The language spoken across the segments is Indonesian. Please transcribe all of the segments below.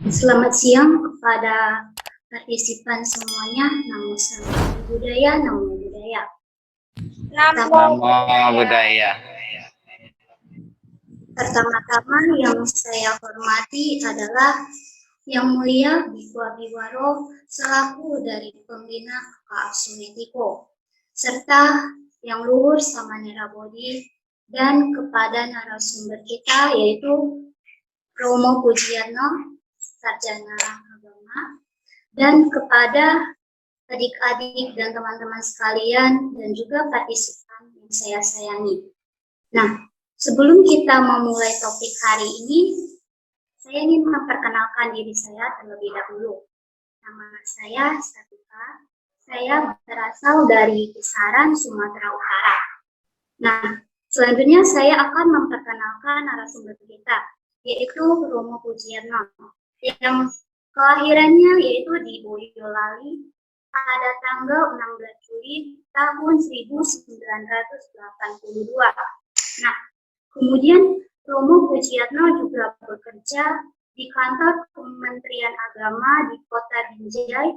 Selamat siang kepada partisipan semuanya. Namo Buddhaya, Namo Buddhaya. Namo Buddhaya. Pertama-tama yang saya hormati adalah Yang Mulia Biku Abiwaro selaku dari pembina Kaasunetiko, serta Yang Luhur Samanera Bodhi, dan kepada narasumber kita yaitu Romo Pujiano, Sarjana Agama, dan kepada adik-adik dan teman-teman sekalian dan juga partisipan yang saya sayangi. Nah, sebelum kita memulai topik hari ini, saya ingin memperkenalkan diri saya terlebih dahulu. Nama saya Satika, saya berasal dari Kisaran, Sumatera Utara. Nah, selanjutnya saya akan memperkenalkan narasumber kita, yaitu Romo Pujiano, yang kelahirannya yaitu di Boyolali pada tanggal 16 Juli tahun 1982. Nah, kemudian Romo Pujiatno juga bekerja di kantor Kementerian Agama di Kota Binjai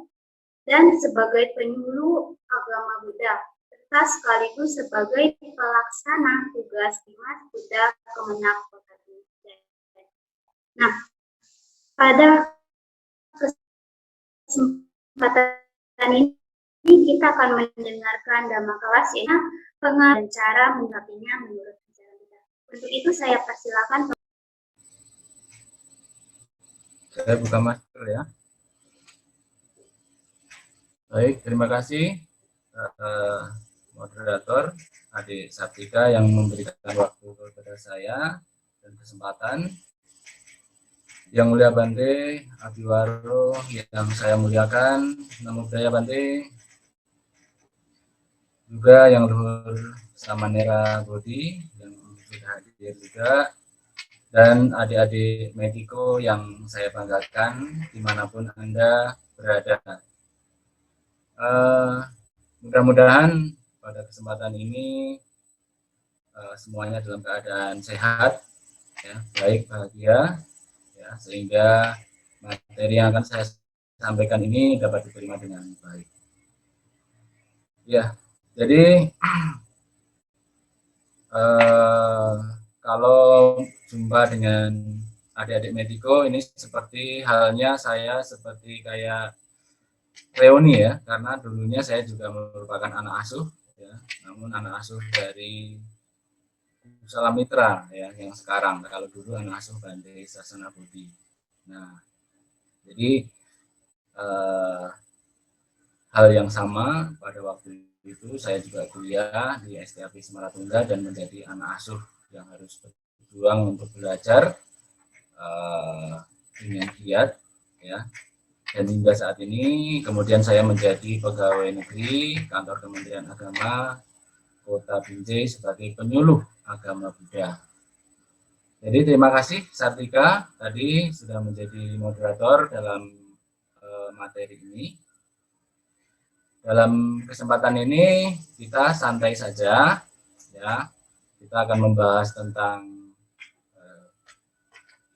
dan sebagai penyuluh agama Buddha, serta sekaligus sebagai pelaksana tugas Dimas Buddha Kemenak Kota Binjai. Nah, pada kesempatan ini kita akan mendengarkan Dhamma kelas, yaitu pengajaran cara menyikapinya menurut ajaran Buddha. Untuk itu saya persilakan. Saya buka masker ya. Baik, terima kasih moderator Adik Satika yang memberikan waktu kepada saya dan kesempatan. Yang mulia Bante Abiwaro yang saya muliakan, Namo Buddhaya Bante. Juga yang Luhur Samanera Bodhi yang sudah hadir juga, dan adik-adik Mediko yang saya banggakan dimanapun Anda berada. Mudah-mudahan pada kesempatan ini semuanya dalam keadaan sehat, ya, baik, bahagia, ya, sehingga materi yang akan saya sampaikan ini dapat diterima dengan baik. Ya, jadi kalau jumpa dengan adik-adik Mediko ini seperti halnya saya seperti kayak reuni ya, karena dulunya saya juga merupakan anak asuh ya, namun anak asuh dari Salam Mitra ya, yang sekarang. Kalau dulu anak asuh Bante Sasana Budi. Nah, jadi hal yang sama pada waktu itu saya juga kuliah di STAP Semaratungga dan menjadi anak asuh yang harus berjuang untuk belajar dengan giat ya. Dan hingga saat ini kemudian saya menjadi pegawai negeri kantor Kementerian Agama Kota Binjai sebagai penyuluh agama Buddha. Jadi terima kasih Sartika tadi sudah menjadi moderator dalam materi ini. Dalam kesempatan ini kita santai saja ya. Kita akan membahas tentang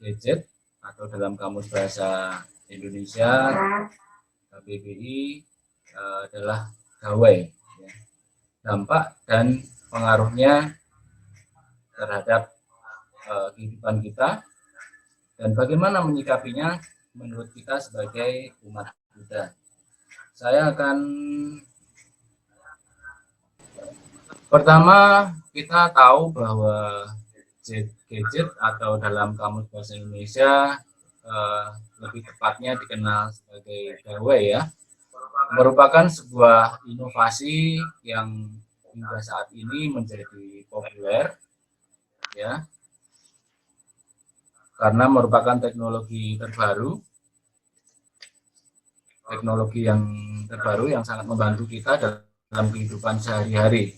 gadget atau dalam kamus bahasa Indonesia KBBI adalah gawai ya. Dampak dan pengaruhnya terhadap kehidupan kita dan bagaimana menyikapinya menurut kita sebagai umat Buddha. Saya akan pertama kita tahu bahwa gadget atau dalam kamus bahasa Indonesia lebih tepatnya dikenal sebagai gawai ya, merupakan sebuah inovasi yang hingga saat ini menjadi populer ya, karena merupakan teknologi yang sangat membantu kita dalam kehidupan sehari-hari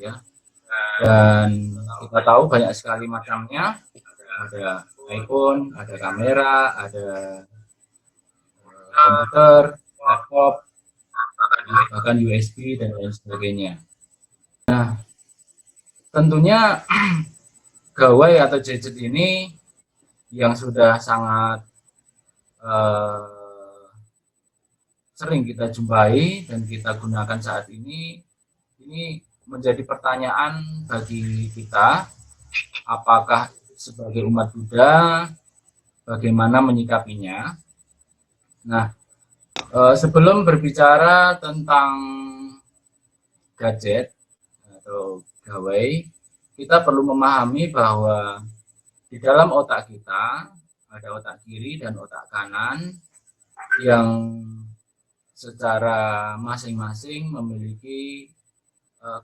ya. Dan kita tahu banyak sekali macamnya, ada iPhone, ada kamera, ada komputer, laptop, bahkan USB dan lain sebagainya. Nah, tentunya gawai atau gadget ini yang sudah sangat sering kita jumpai dan kita gunakan saat ini menjadi pertanyaan bagi kita, apakah sebagai umat Buddha bagaimana menyikapinya. Nah, sebelum berbicara tentang gadget atau gawai, kita perlu memahami bahwa di dalam otak kita ada otak kiri dan otak kanan yang secara masing-masing memiliki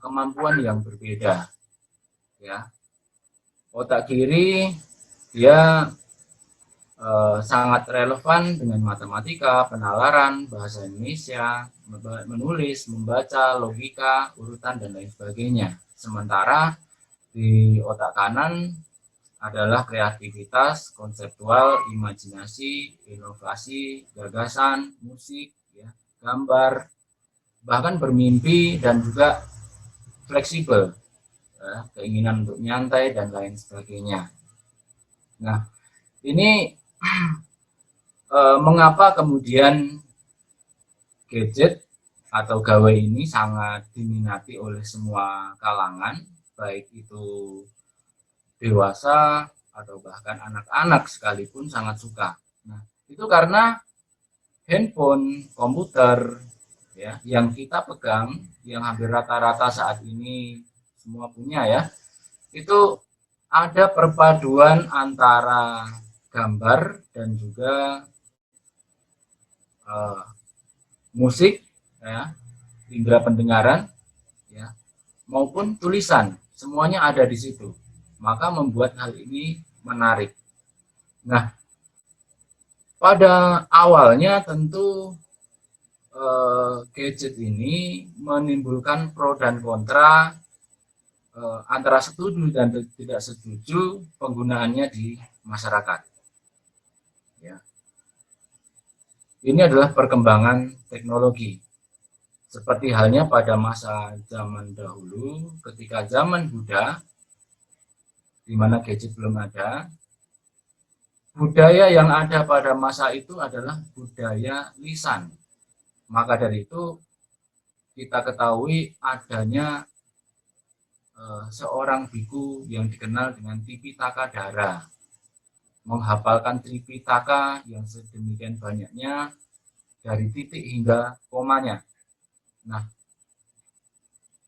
kemampuan yang berbeda. Ya, otak kiri dia sangat relevan dengan matematika, penalaran, bahasa Indonesia, menulis, membaca, logika, urutan, dan lain sebagainya. Sementara di otak kanan adalah kreativitas, konseptual, imajinasi, inovasi, gagasan, musik, ya, gambar, bahkan bermimpi, dan juga fleksibel, ya, keinginan untuk nyantai, dan lain sebagainya. Nah, ini mengapa kemudian gadget atau gawai ini sangat diminati oleh semua kalangan, baik itu dewasa atau bahkan anak-anak sekalipun sangat suka. Nah, itu karena handphone, komputer, ya, yang kita pegang, yang hampir rata-rata saat ini semua punya, ya, itu ada perpaduan antara gambar dan juga musik, ya, indera pendengaran, ya, maupun tulisan, semuanya ada di situ. Maka membuat hal ini menarik. Nah, pada awalnya tentu gadget ini menimbulkan pro dan kontra, antara setuju dan tidak setuju penggunaannya di masyarakat. Ya. Ini adalah perkembangan teknologi. Seperti halnya pada masa zaman dahulu, ketika zaman Buddha, di mana gadget belum ada, budaya yang ada pada masa itu adalah budaya lisan. Maka dari itu kita ketahui adanya seorang biku yang dikenal dengan Tipitaka Dara, menghafalkan Tripitaka yang sedemikian banyaknya dari titik hingga komanya. Nah,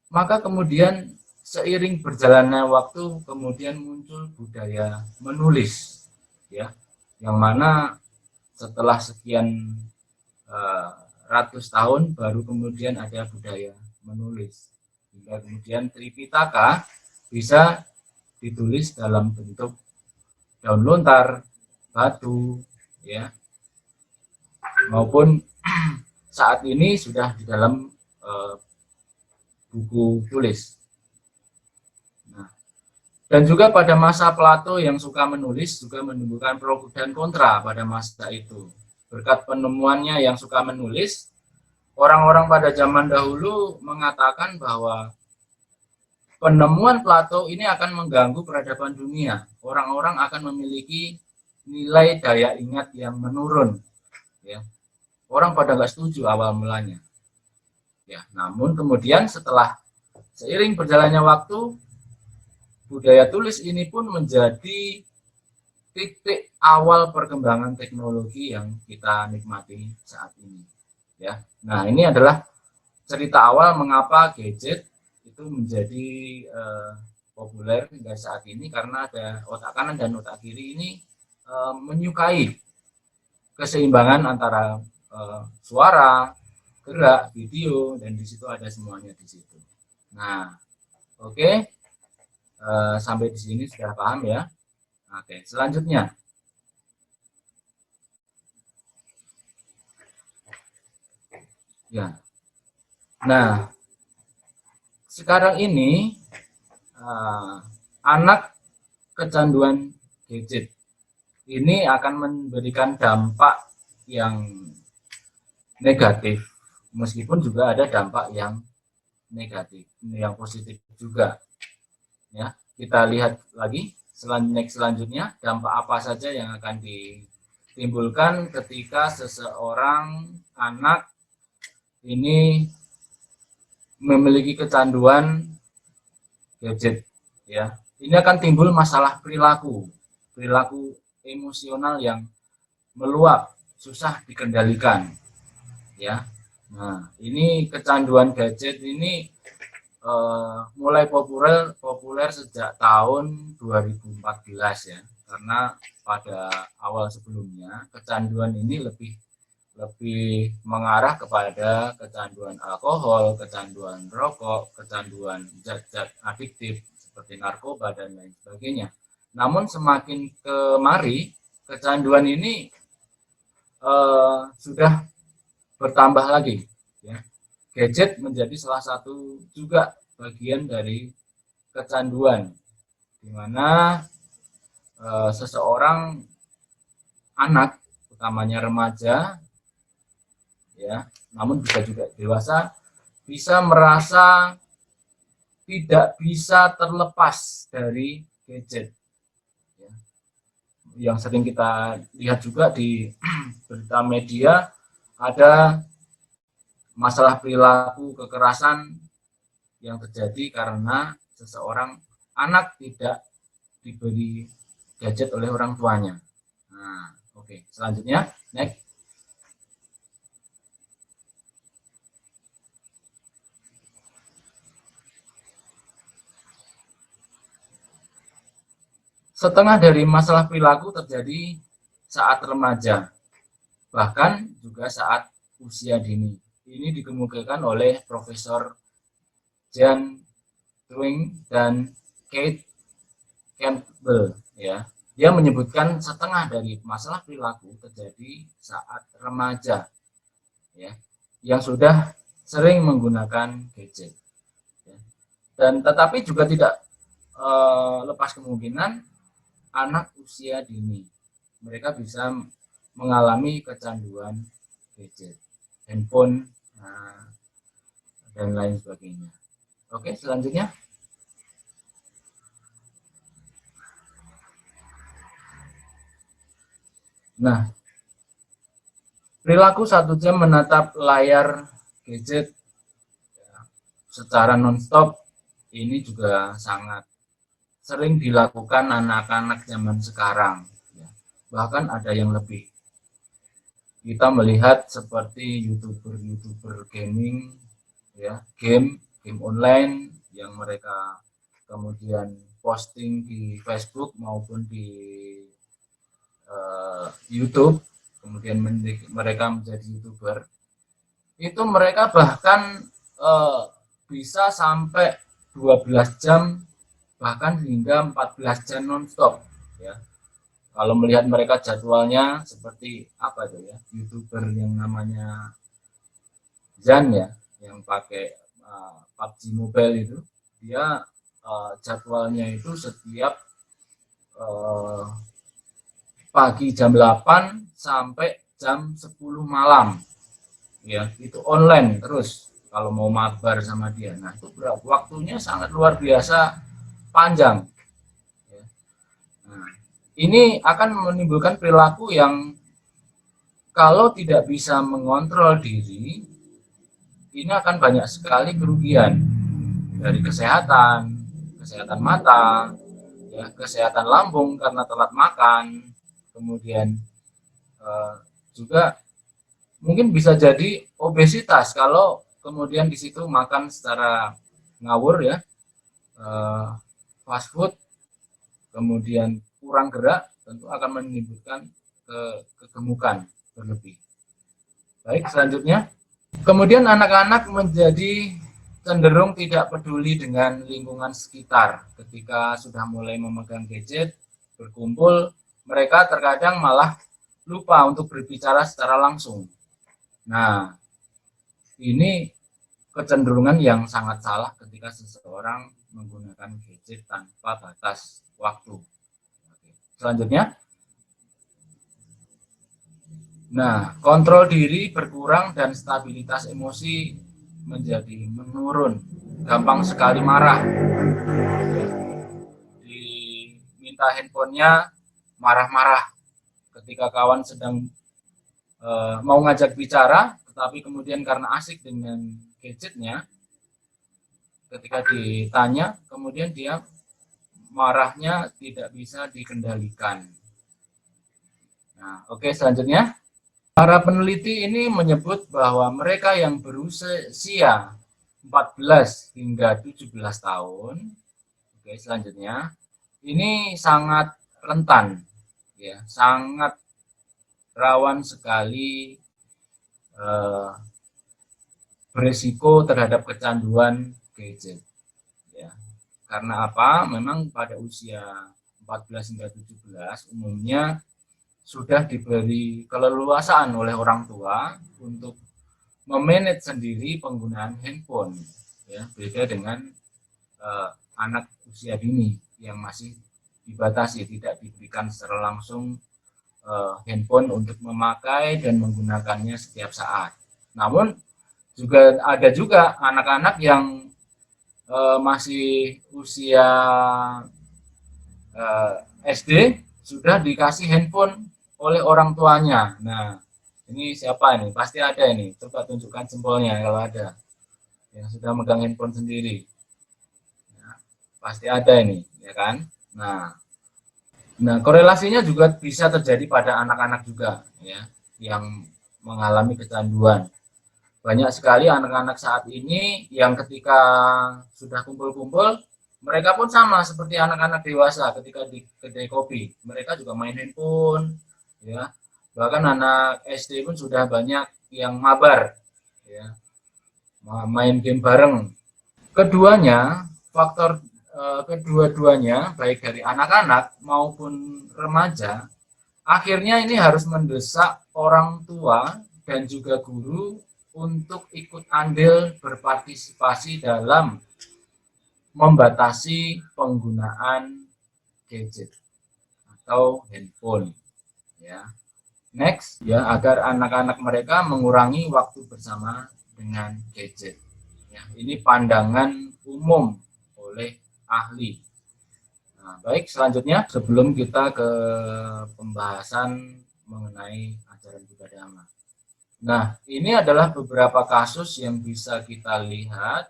maka kemudian seiring berjalannya waktu kemudian muncul budaya menulis, ya, yang mana setelah sekian ratus tahun baru kemudian ada budaya menulis, hingga kemudian Tripitaka bisa ditulis dalam bentuk daun lontar, batu, ya, maupun saat ini sudah di dalam buku tulis. Dan juga pada masa Plato yang suka menulis juga menimbulkan pro dan kontra pada masa itu. Berkat penemuannya yang suka menulis, orang-orang pada zaman dahulu mengatakan bahwa penemuan Plato ini akan mengganggu peradaban dunia. Orang-orang akan memiliki nilai daya ingat yang menurun. Ya. Orang pada nggak setuju awal mulanya. Ya, namun kemudian setelah seiring berjalannya waktu, budaya tulis ini pun menjadi titik awal perkembangan teknologi yang kita nikmati saat ini. Ya, nah ini adalah cerita awal mengapa gadget itu menjadi populer hingga saat ini, karena ada otak kanan dan otak kiri ini menyukai keseimbangan antara suara, gerak, video, dan di situ ada semuanya di situ. Nah, oke. Sampai di sini sudah paham, ya? Oke, selanjutnya. Ya. Nah, sekarang ini anak kecanduan gadget ini akan memberikan dampak yang negatif, meskipun juga ada dampak yang negatif, yang positif juga. Ya, kita lihat lagi selanjutnya dampak apa saja yang akan ditimbulkan ketika seseorang anak ini memiliki kecanduan gadget, ya. Ini akan timbul masalah perilaku emosional yang meluap, susah dikendalikan, ya. Nah, ini kecanduan gadget ini mulai populer sejak tahun 2014 ya, karena pada awal sebelumnya kecanduan ini lebih mengarah kepada kecanduan alkohol, kecanduan rokok, kecanduan zat-zat adiktif seperti narkoba dan lain sebagainya. Namun semakin kemari kecanduan ini sudah bertambah lagi, ya. Gadget menjadi salah satu juga bagian dari kecanduan, di mana seseorang anak, utamanya remaja, ya, namun bisa juga dewasa, bisa merasa tidak bisa terlepas dari gadget, ya. Yang sering kita lihat juga di berita media, ada masalah perilaku kekerasan yang terjadi karena seseorang anak tidak diberi gadget oleh orang tuanya. Nah, oke. Selanjutnya, next. Setengah dari masalah perilaku terjadi saat remaja, bahkan juga saat usia dini. Ini dikemukakan oleh Profesor Jan Twing dan Kate Campbell, ya. Dia menyebutkan setengah dari masalah perilaku terjadi saat remaja, ya, yang sudah sering menggunakan gadget, ya. Dan tetapi juga tidak lepas kemungkinan anak usia dini, mereka bisa mengalami kecanduan gadget, handphone, dan lain sebagainya. Oke, selanjutnya. Nah, perilaku 1 jam menatap layar gadget secara nonstop ini juga sangat sering dilakukan anak-anak zaman sekarang, ya. Bahkan ada yang lebih. Kita melihat seperti youtuber gaming, ya, game online yang mereka kemudian posting di Facebook maupun di YouTube, kemudian mereka menjadi YouTuber. Itu mereka bahkan bisa sampai 12 jam, bahkan hingga 14 jam nonstop, ya. Kalau melihat mereka jadwalnya seperti apa itu, ya, YouTuber yang namanya Zan, ya, yang pakai PUBG Mobile itu, dia jadwalnya itu setiap pagi jam 8 sampai jam 10 malam, ya, itu online terus kalau mau mabar sama dia. Nah, itu waktunya sangat luar biasa panjang, ya. Nah, ini akan menimbulkan perilaku yang kalau tidak bisa mengontrol diri, ini akan banyak sekali kerugian dari kesehatan mata, ya, kesehatan lambung karena telat makan, kemudian juga mungkin bisa jadi obesitas kalau kemudian di situ makan secara ngawur, ya, fast food, kemudian kurang gerak, tentu akan menimbulkan kegemukan berlebih. Baik, selanjutnya. Kemudian anak-anak menjadi cenderung tidak peduli dengan lingkungan sekitar. Ketika sudah mulai memegang gadget, berkumpul, mereka terkadang malah lupa untuk berbicara secara langsung. Nah, ini kecenderungan yang sangat salah ketika seseorang menggunakan gadget tanpa batas waktu. Selanjutnya. Nah, kontrol diri berkurang dan stabilitas emosi menjadi menurun. Gampang sekali marah. Diminta handphonenya, marah-marah. ketika kawan sedang mau ngajak bicara, tetapi kemudian karena asik dengan gadgetnya, ketika ditanya, kemudian dia marahnya tidak bisa dikendalikan. Nah, oke, selanjutnya. Para peneliti ini menyebut bahwa mereka yang berusia 14 hingga 17 tahun, oke, selanjutnya, ini sangat rentan, ya, sangat rawan sekali beresiko terhadap kecanduan gadget. Ya. Karena apa? Memang pada usia 14 hingga 17 umumnya sudah diberi keleluasaan oleh orang tua untuk memanage sendiri penggunaan handphone. Ya, beda dengan anak usia dini yang masih dibatasi, tidak diberikan secara langsung handphone untuk memakai dan menggunakannya setiap saat. Namun ada juga anak-anak yang masih usia SD sudah dikasih handphone oleh orang tuanya. Nah, ini siapa ini? Pasti ada ini. Coba tunjukkan jempolnya kalau ada yang sudah megang handphone sendiri. Nah, pasti ada ini, ya kan? Nah, korelasinya juga bisa terjadi pada anak-anak juga, ya, yang mengalami kecanduan. Banyak sekali anak-anak saat ini yang ketika sudah kumpul-kumpul, mereka pun sama seperti anak-anak dewasa ketika di kedai kopi. Mereka juga main handphone, ya. Bahkan anak SD pun sudah banyak yang mabar, ya, main game bareng. Kedua-duanya, baik dari anak-anak maupun remaja, akhirnya ini harus mendesak orang tua dan juga guru untuk ikut andil berpartisipasi dalam membatasi penggunaan gadget atau handphone, ya. Next, ya, agar anak-anak mereka mengurangi waktu bersama dengan gadget. Ya, ini pandangan umum oleh ahli. Nah, baik, selanjutnya sebelum kita ke pembahasan mengenai ajaran Buddha Dhamma. Nah, ini adalah beberapa kasus yang bisa kita lihat,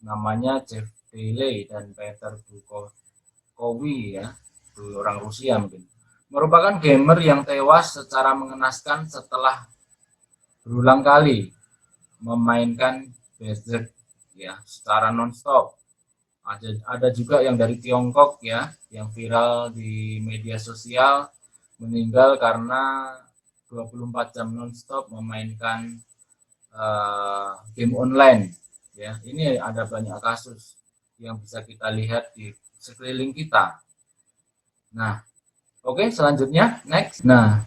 namanya Jeff Daley dan Peter Bukowy, ya, itu orang Rusia mungkin. Merupakan gamer yang tewas secara mengenaskan setelah berulang kali memainkan Berserk, ya, secara nonstop. Ada juga yang dari Tiongkok, ya, yang viral di media sosial, meninggal karena 24 jam nonstop memainkan game online, ya. Ini ada banyak kasus yang bisa kita lihat di sekeliling kita. Nah, oke, selanjutnya next. Nah,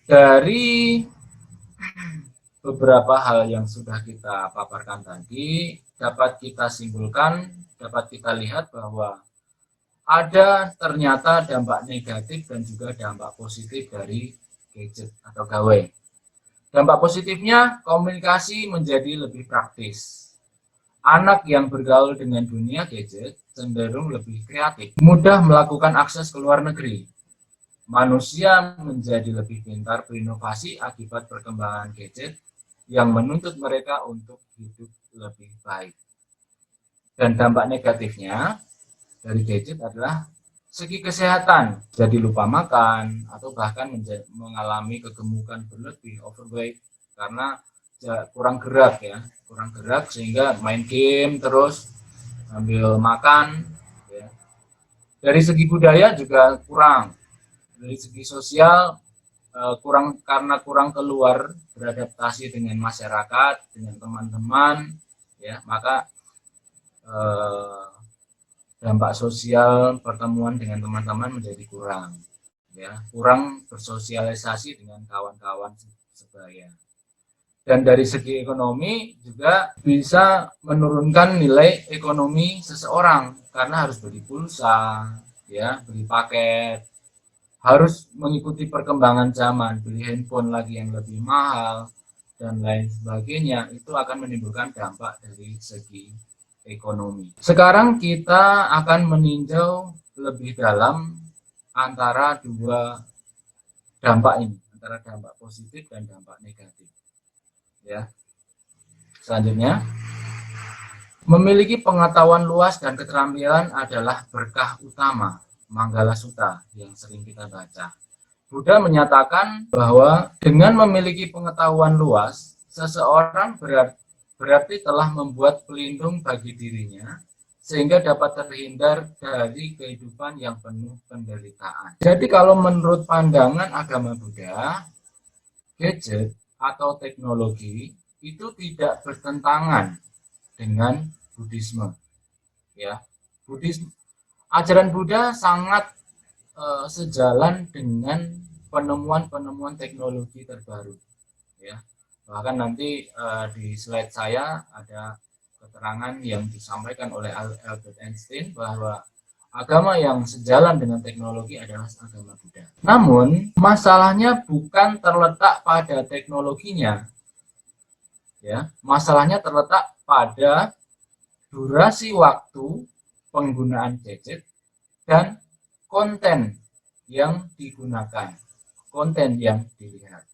dari beberapa hal yang sudah kita paparkan tadi, dapat kita simpulkan, dapat kita lihat bahwa ada ternyata dampak negatif dan juga dampak positif dari gadget atau gawai. Dampak positifnya, komunikasi menjadi lebih praktis. Anak yang bergaul dengan dunia gadget cenderung lebih kreatif, mudah melakukan akses ke luar negeri. Manusia menjadi lebih pintar berinovasi akibat perkembangan gadget yang menuntut mereka untuk hidup lebih baik. Dan dampak negatifnya dari gadget adalah segi kesehatan, jadi lupa makan atau bahkan mengalami kegemukan berlebih, overweight, karena kurang gerak, ya, kurang gerak sehingga main game terus sambil makan, ya. Dari segi budaya juga kurang. Dari segi sosial kurang, karena kurang keluar beradaptasi dengan masyarakat, dengan teman-teman, ya, maka dampak sosial pertemuan dengan teman-teman menjadi kurang, ya, kurang bersosialisasi dengan kawan-kawan sebaya. Dan dari segi ekonomi juga bisa menurunkan nilai ekonomi seseorang karena harus beli pulsa, ya, beli paket, harus mengikuti perkembangan zaman, beli handphone lagi yang lebih mahal, dan lain sebagainya. Itu akan menimbulkan dampak dari segi ekonomi. Sekarang kita akan meninjau lebih dalam antara dua dampak ini, antara dampak positif dan dampak negatif. Ya. Selanjutnya, memiliki pengetahuan luas dan keterampilan adalah berkah utama Manggala Sutta yang sering kita baca. Buddha menyatakan bahwa dengan memiliki pengetahuan luas, seseorang berarti telah membuat pelindung bagi dirinya sehingga dapat terhindar dari kehidupan yang penuh penderitaan. Jadi kalau menurut pandangan agama Buddha, gadget atau teknologi itu tidak bertentangan dengan Buddhisme. Ya, ajaran Buddha sangat sejalan dengan penemuan-penemuan teknologi terbaru. Ya, bahkan nanti di slide saya ada keterangan yang disampaikan oleh Albert Einstein bahwa agama yang sejalan dengan teknologi adalah agama Buddha. Namun masalahnya bukan terletak pada teknologinya, ya, masalahnya terletak pada durasi waktu penggunaan gadget dan konten yang digunakan, konten yang dilihat.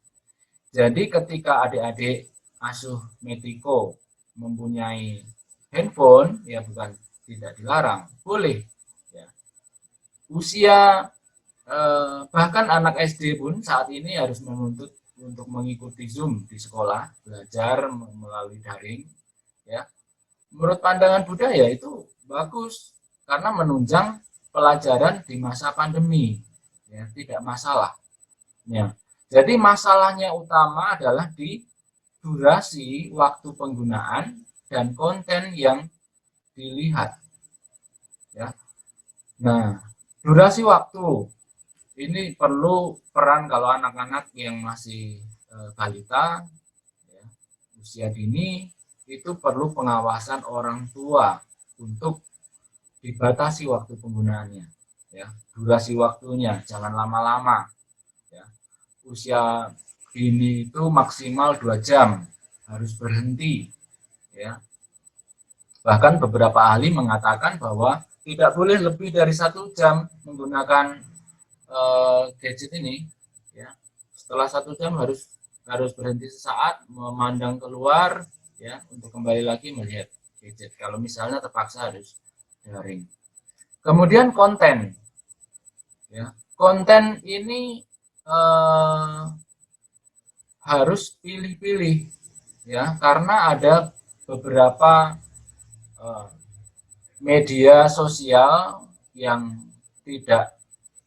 Jadi ketika adik-adik asuh Metiko mempunyai handphone, ya bukan tidak dilarang, boleh. Ya. Usia bahkan anak SD pun saat ini harus menuntut untuk mengikuti Zoom di sekolah, belajar melalui daring. Ya. Menurut pandangan Buddha ya itu bagus karena menunjang pelajaran di masa pandemi, ya tidak masalah. Ya. Jadi masalahnya utama adalah di durasi waktu penggunaan dan konten yang dilihat. Ya. Nah, durasi waktu ini perlu peran kalau anak-anak yang masih balita, ya, usia dini itu perlu pengawasan orang tua untuk dibatasi waktu penggunaannya, ya, durasi waktunya jangan lama-lama, ya. Usia dini itu maksimal 2 jam harus berhenti, ya. Bahkan beberapa ahli mengatakan bahwa tidak boleh lebih dari 1 jam menggunakan gadget ini, ya. Setelah 1 jam harus berhenti sesaat, memandang keluar, ya, untuk kembali lagi melihat gadget. Kalau misalnya terpaksa harus daring. Kemudian konten, ya, konten ini harus pilih-pilih, ya, karena ada beberapa media sosial yang tidak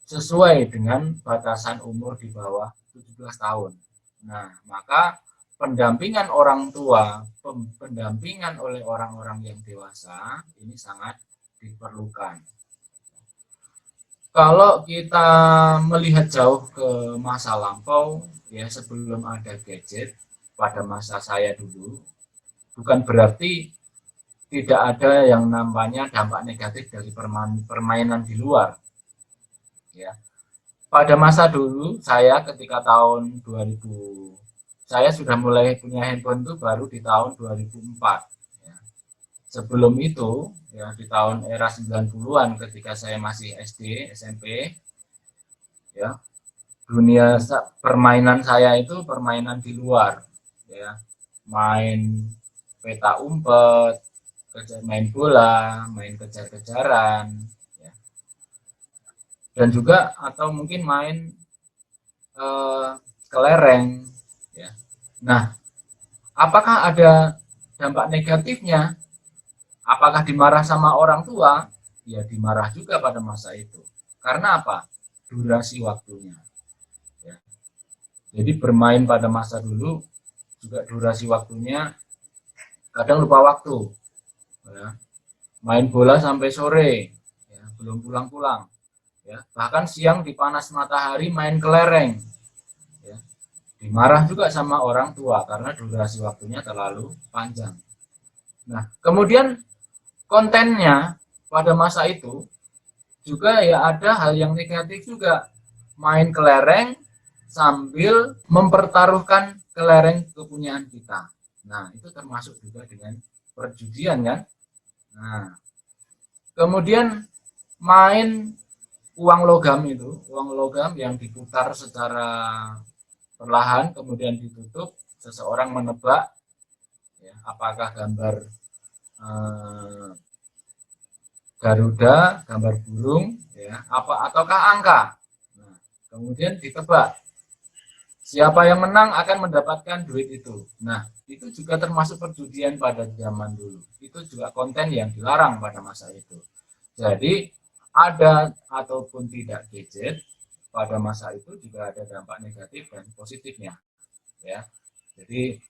sesuai dengan batasan umur di bawah 17 tahun. Nah, maka pendampingan orang tua, pendampingan oleh orang-orang yang dewasa ini sangat diperlukan. Kalau kita melihat jauh ke masa lampau, ya sebelum ada gadget, pada masa saya dulu, bukan berarti tidak ada yang namanya dampak negatif dari permainan di luar. Ya. Pada masa dulu, saya ketika tahun 2000, saya sudah mulai punya handphone itu baru di tahun 2004. Ya. Sebelum itu, ya di tahun era 90-an ketika saya masih SD, SMP, ya, dunia permainan saya itu permainan di luar, ya, main peta umpet, main bola, main kejar-kejaran, ya, dan juga atau mungkin main kelereng, ya. Nah, apakah ada dampak negatifnya? Apakah dimarah sama orang tua? Ya dimarah juga pada masa itu. Karena apa? Durasi waktunya. Ya. Jadi bermain pada masa dulu juga durasi waktunya kadang lupa waktu. Ya. Main bola sampai sore, ya, belum pulang-pulang. Ya. Bahkan siang di panas matahari main kelereng. Ya. Dimarah juga sama orang tua karena durasi waktunya terlalu panjang. Nah, kemudian kontennya pada masa itu juga ya ada hal yang negatif juga, main kelereng sambil mempertaruhkan kelereng kepunyaan kita. Nah, itu termasuk juga dengan perjudian kan. Nah, kemudian main uang logam itu, uang logam yang diputar secara perlahan kemudian ditutup, seseorang menebak ya, apakah gambar Garuda, gambar burung, ya, ataukah angka. Nah, kemudian ditebak. Siapa yang menang akan mendapatkan duit itu. Nah, itu juga termasuk perjudian pada zaman dulu. Itu juga konten yang dilarang pada masa itu. Jadi, ada ataupun tidak gadget, pada masa itu juga ada dampak negatif dan positifnya. Ya, jadi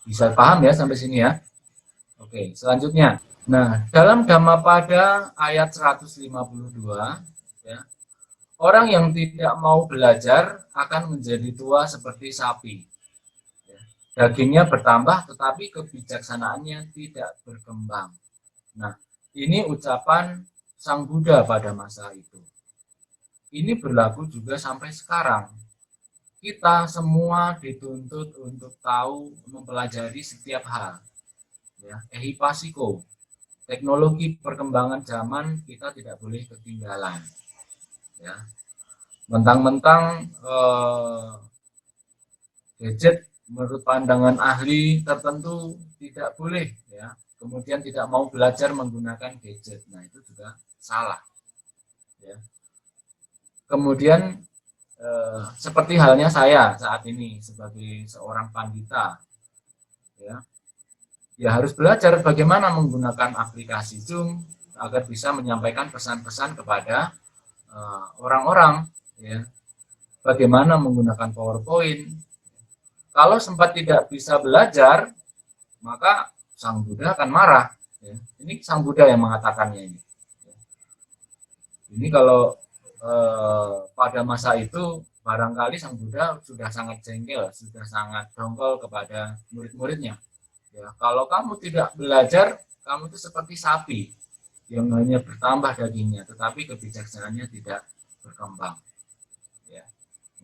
bisa paham ya sampai sini ya. Oke, selanjutnya. Nah, dalam Dhammapada ayat 152, ya, orang yang tidak mau belajar akan menjadi tua seperti sapi. Ya, dagingnya bertambah, tetapi kebijaksanaannya tidak berkembang. Nah, ini ucapan Sang Buddha pada masa itu. Ini berlaku juga sampai sekarang. Kita semua dituntut untuk tahu, mempelajari setiap hal. Ya, ehipasiko, teknologi perkembangan zaman kita tidak boleh ketinggalan. Ya, mentang-mentang gadget menurut pandangan ahli tertentu tidak boleh, ya, kemudian tidak mau belajar menggunakan gadget. Nah, itu juga salah. Ya. Kemudian seperti halnya saya saat ini sebagai seorang pandita, ya harus belajar bagaimana menggunakan aplikasi Zoom agar bisa menyampaikan pesan-pesan kepada orang-orang, ya, bagaimana menggunakan PowerPoint. Kalau sempat tidak bisa belajar, maka Sang Buddha akan marah. Ya. Ini Sang Buddha yang mengatakannya ini. Ini kalau pada masa itu barangkali Sang Buddha sudah sangat jengkel, sudah sangat dongkol kepada murid-muridnya. Ya, kalau kamu tidak belajar, kamu itu seperti sapi yang hanya bertambah dagingnya, tetapi kebijaksanaannya tidak berkembang. Ya,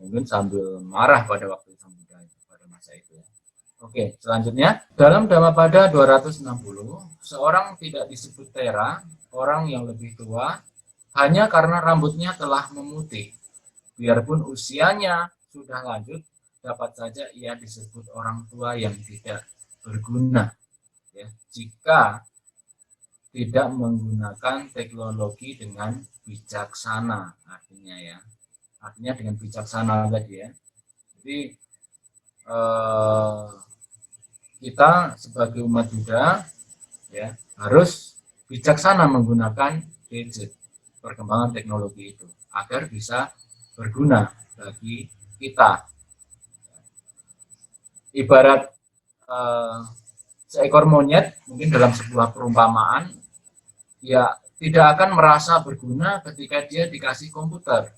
mungkin sambil marah pada waktu Sang Buddha pada masa itu. Ya. Oke, selanjutnya dalam Dhammapada 260, seorang tidak disebut tera, orang yang lebih tua, hanya karena rambutnya telah memutih. Biarpun usianya sudah lanjut, dapat saja ia disebut orang tua yang tidak berguna, ya, jika tidak menggunakan teknologi dengan bijaksana, artinya ya, artinya dengan bijaksana tadi ya. Jadi kita sebagai umat Buddha, ya, harus bijaksana menggunakan gadget, perkembangan teknologi itu agar bisa berguna bagi kita. Ibarat seekor monyet mungkin dalam sebuah perumpamaan, ya tidak akan merasa berguna ketika dia dikasih komputer,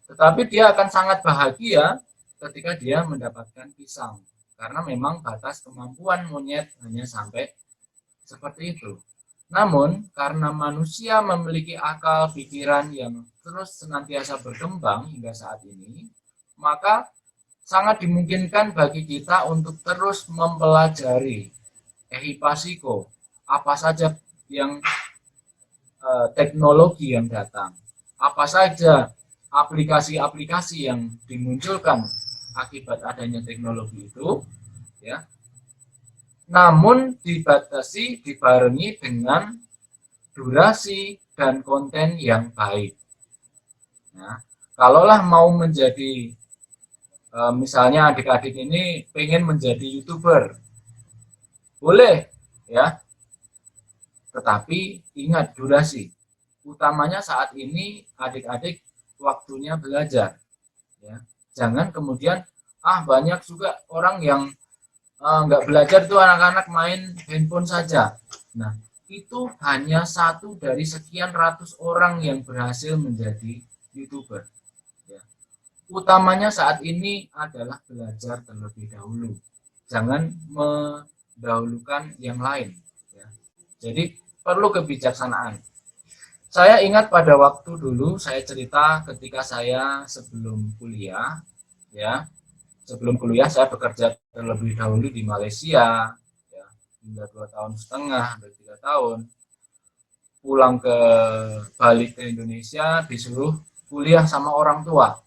tetapi dia akan sangat bahagia ketika dia mendapatkan pisang, karena memang batas kemampuan monyet hanya sampai seperti itu. Namun karena manusia memiliki akal pikiran yang terus senantiasa berkembang hingga saat ini, maka sangat dimungkinkan bagi kita untuk terus mempelajari ehipasiko, apa saja yang teknologi yang datang, apa saja aplikasi-aplikasi yang dimunculkan akibat adanya teknologi itu, ya. Namun dibatasi, dibarengi dengan durasi dan konten yang baik. Nah, kalaulah mau menjadi misalnya adik-adik ini pengen menjadi YouTuber, boleh, ya, tetapi ingat durasi. Utamanya saat ini adik-adik waktunya belajar, ya. Jangan kemudian banyak juga orang yang nggak belajar tuh, anak-anak main handphone saja. Nah, itu hanya satu dari sekian ratus orang yang berhasil menjadi YouTuber. Utamanya saat ini adalah belajar terlebih dahulu. Jangan mendahulukan yang lain. Ya. Jadi perlu kebijaksanaan. Saya ingat pada waktu dulu saya cerita ketika saya sebelum kuliah, ya, sebelum kuliah saya bekerja terlebih dahulu di Malaysia, ya, hingga 2,5 tahun, hampir 3 tahun. pulang balik ke Indonesia disuruh kuliah sama orang tua,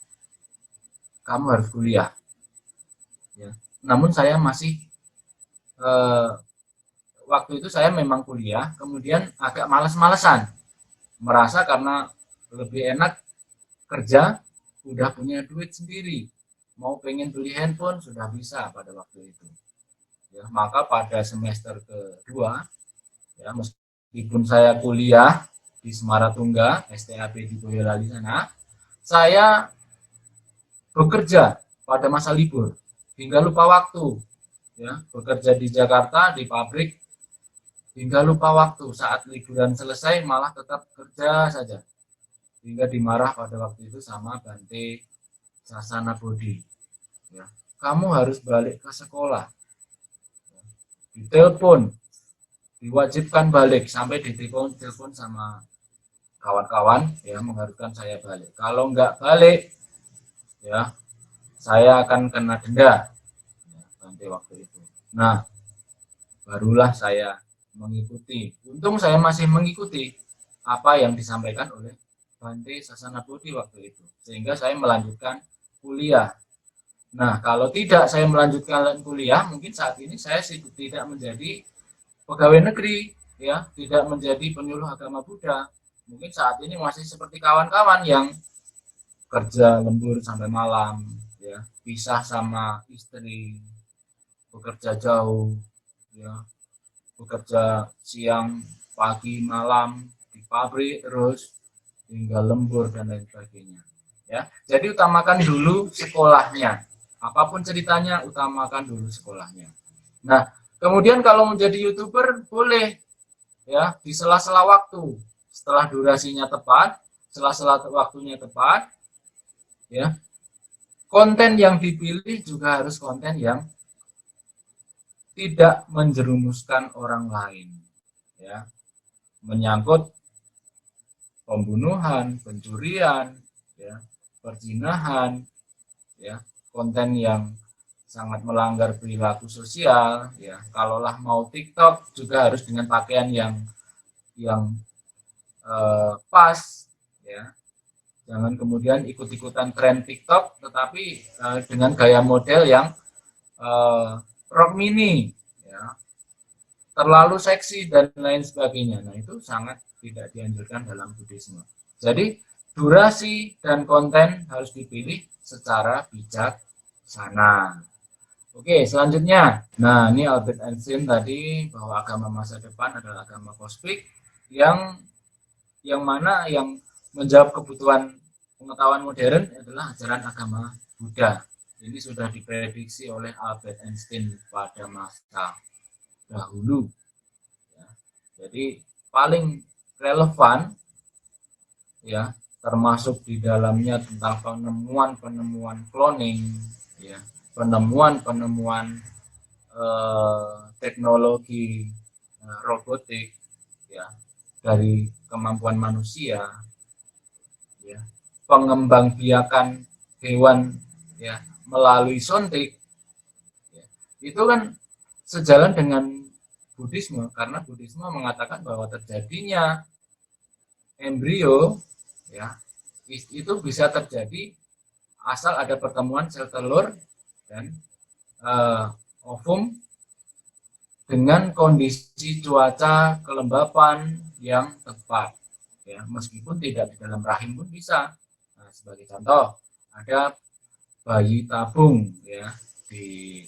kamu harus kuliah ya. Namun saya masih waktu itu saya memang kuliah, kemudian agak males-malesan, merasa karena lebih enak kerja, udah punya duit sendiri, mau pengen beli handphone sudah bisa pada waktu itu ya. Maka pada semester kedua ya, meskipun saya kuliah di Semaratungga STAP di Boyolali sana, saya bekerja pada masa libur hingga lupa waktu ya, bekerja di Jakarta di pabrik hingga lupa waktu, saat liburan selesai malah tetap kerja saja, hingga dimarah pada waktu itu sama Bante Sasana Bodi ya, kamu harus balik ke sekolah, ditelepon, diwajibkan balik, sampai ditelepon sama kawan-kawan ya, mengharuskan saya balik. Kalau nggak balik ya, saya akan kena denda ya, Bante waktu itu. Nah, barulah saya mengikuti. Untung saya masih mengikuti apa yang disampaikan oleh Bante Sasana Bodi waktu itu, sehingga saya melanjutkan kuliah. Nah, kalau tidak saya melanjutkan kuliah, mungkin saat ini saya tidak menjadi pegawai negeri ya, tidak menjadi penyuluh agama Buddha. Mungkin saat ini masih seperti kawan-kawan yang kerja lembur sampai malam ya, pisah sama istri, bekerja jauh ya, bekerja siang, pagi, malam di pabrik terus hingga lembur dan lain sebagainya ya. Jadi utamakan dulu sekolahnya, apapun ceritanya utamakan dulu sekolahnya. Nah, kemudian kalau menjadi YouTuber boleh ya, di sela-sela waktu, setelah durasinya tepat, sela-sela waktunya tepat ya, konten yang dipilih juga harus konten yang tidak menjerumuskan orang lain ya, menyangkut pembunuhan, pencurian ya, perzinahan ya, konten yang sangat melanggar perilaku sosial ya. Kalaulah mau TikTok juga harus dengan pakaian yang pas ya, jangan kemudian ikut-ikutan tren TikTok tetapi dengan gaya model yang rok mini ya, terlalu seksi dan lain sebagainya. Nah, itu sangat tidak dianjurkan dalam Buddhisme. Jadi durasi dan konten harus dipilih secara bijaksana. Oke, selanjutnya. Nah, ini Albert Einstein tadi bahwa agama masa depan adalah agama kosmik yang mana yang menjawab kebutuhan pengetahuan modern adalah ajaran agama Buddha. Ini sudah diprediksi oleh Albert Einstein pada masa dahulu ya. Jadi paling relevan ya, termasuk di dalamnya tentang penemuan cloning ya, penemuan teknologi robotik ya, dari kemampuan manusia ya, pengembangbiakan hewan ya melalui suntik ya, itu kan sejalan dengan Buddhisme, karena Buddhisme mengatakan bahwa terjadinya embrio ya itu bisa terjadi asal ada pertemuan sel telur dan ovum dengan kondisi cuaca kelembapan yang tepat ya, meskipun tidak di dalam rahim pun bisa. Nah, sebagai contoh ada bayi tabung ya, di